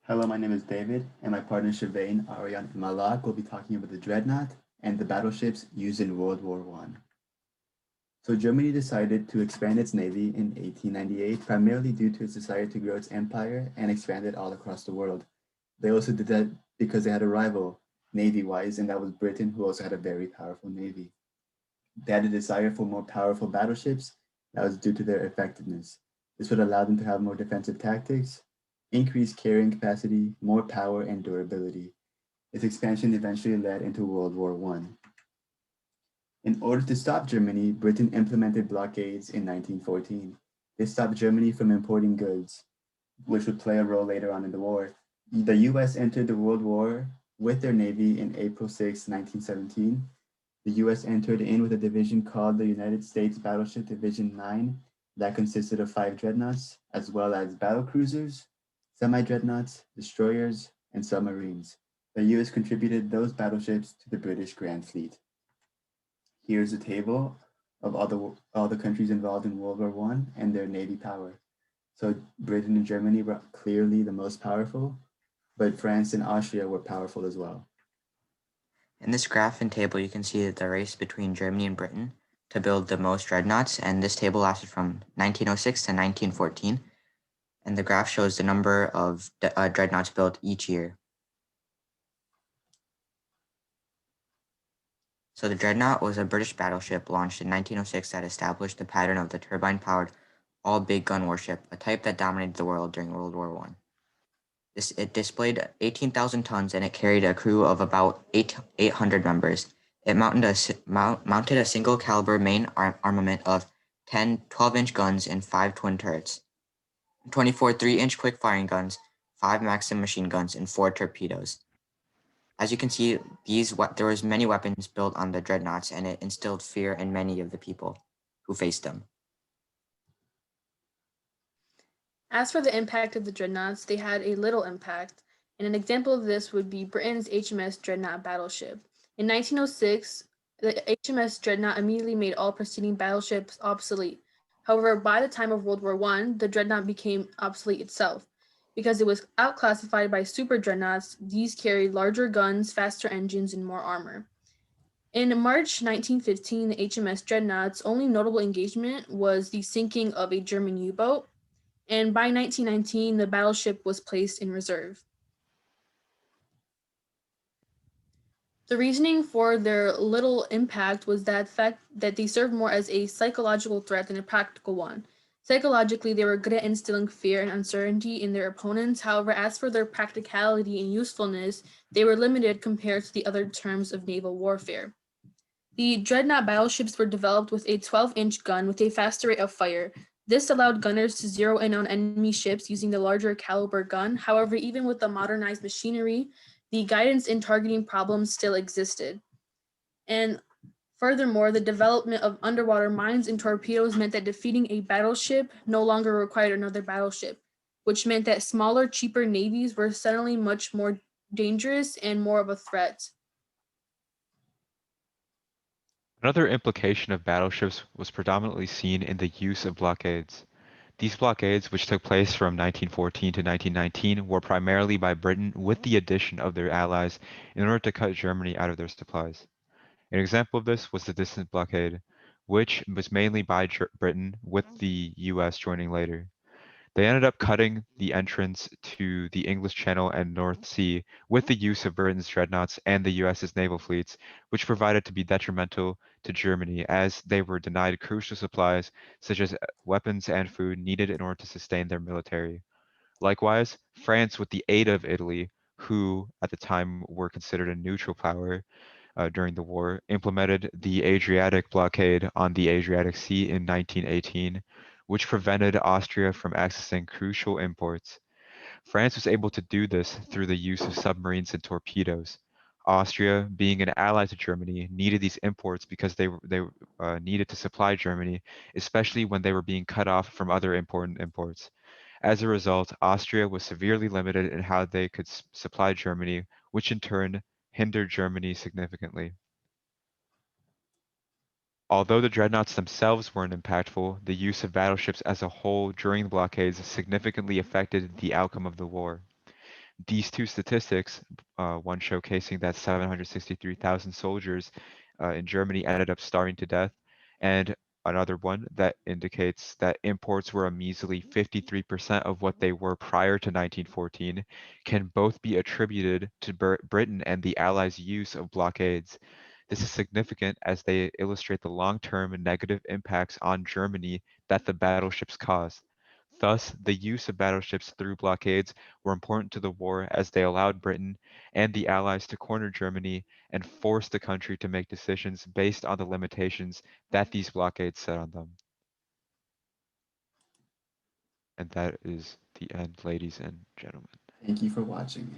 Hello, my name is David, and my partner Shavain, Aryan, and Malak will be talking about the dreadnought and the battleships used in World War One. So Germany decided to expand its navy in 1898, primarily due to its desire to grow its empire and expand it all across the world. They also did that because they had a rival, navy-wise, and that was Britain, who also had a very powerful navy. They had a desire for more powerful battleships that was due to their effectiveness. This would allow them to have more defensive tactics, increased carrying capacity, more power, and durability. Its expansion eventually led into World War One. In order to stop Germany, Britain implemented blockades in 1914. This stopped Germany from importing goods, which would play a role later on in the war. The US entered the World War with their navy in April 6, 1917. The US entered in with a division called the United States Battleship Division 9 that consisted of 5 dreadnoughts, as well as battle cruisers, semi-dreadnoughts, destroyers, and submarines. The US contributed those battleships to the British Grand Fleet. Here's a table of all the countries involved in World War One and their navy power. So Britain and Germany were clearly the most powerful, but France and Austria were powerful as well. In this graph and table, you can see the race between Germany and Britain to build the most dreadnoughts, and this table lasted from 1906 to 1914, and the graph shows the number of dreadnoughts built each year. So the dreadnought was a British battleship launched in 1906 that established the pattern of the turbine-powered all-big gun warship, a type that dominated the world during World War I. It displayed 18,000 tons and it carried a crew of about 800 members. It mounted a single caliber main armament of 10 12-inch guns and 5 twin turrets, 24 3-inch quick firing guns, 5 Maxim machine guns, and 4 torpedoes. As you can see, there was many weapons built on the dreadnoughts, and it instilled fear in many of the people who faced them. As for the impact of the dreadnoughts, they had a little impact, and an example of this would be Britain's HMS Dreadnought battleship. In 1906, the HMS Dreadnought immediately made all preceding battleships obsolete. However, by the time of World War I, the dreadnought became obsolete itself. Because it was outclassified by super dreadnoughts, these carried larger guns, faster engines, and more armor. In March 1915, the HMS Dreadnought's only notable engagement was the sinking of a German U boat, and by 1919, the battleship was placed in reserve. The reasoning for their little impact was that fact that they served more as a psychological threat than a practical one. Psychologically, they were good at instilling fear and uncertainty in their opponents. However, as for their practicality and usefulness, they were limited compared to the other terms of naval warfare. The dreadnought battleships were developed with a 12-inch gun with a faster rate of fire. This allowed gunners to zero in on enemy ships using the larger caliber gun. However, even with the modernized machinery, the guidance and targeting problems still existed. And furthermore, the development of underwater mines and torpedoes meant that defeating a battleship no longer required another battleship, which meant that smaller, cheaper navies were suddenly much more dangerous and more of a threat. Another implication of battleships was predominantly seen in the use of blockades. These blockades, which took place from 1914 to 1919, were primarily by Britain with the addition of their allies in order to cut Germany out of their supplies. An example of this was the distant blockade, which was mainly by Britain with the US joining later. They ended up cutting the entrance to the English Channel and North Sea with the use of Britain's dreadnoughts and the US's naval fleets, which provided to be detrimental to Germany as they were denied crucial supplies such as weapons and food needed in order to sustain their military. Likewise, France, with the aid of Italy, who at the time were considered a neutral power during the war, implemented the Adriatic blockade on the Adriatic Sea in 1918, which prevented Austria from accessing crucial imports. France was able to do this through the use of submarines and torpedoes. Austria, being an ally to Germany, needed these imports because they needed to supply Germany, especially when they were being cut off from other important imports. As a result, Austria was severely limited in how they could supply Germany, which in turn hindered Germany significantly. Although the dreadnoughts themselves weren't impactful, the use of battleships as a whole during the blockades significantly affected the outcome of the war. These two statistics, one showcasing that 763,000 soldiers in Germany ended up starving to death, and another one that indicates that imports were a measly 53% of what they were prior to 1914, can both be attributed to Britain and the Allies' use of blockades. This is significant as they illustrate the long-term negative impacts on Germany that the battleships caused. Thus, the use of battleships through blockades were important to the war as they allowed Britain and the Allies to corner Germany and force the country to make decisions based on the limitations that these blockades set on them. And that is the end, ladies and gentlemen. Thank you for watching.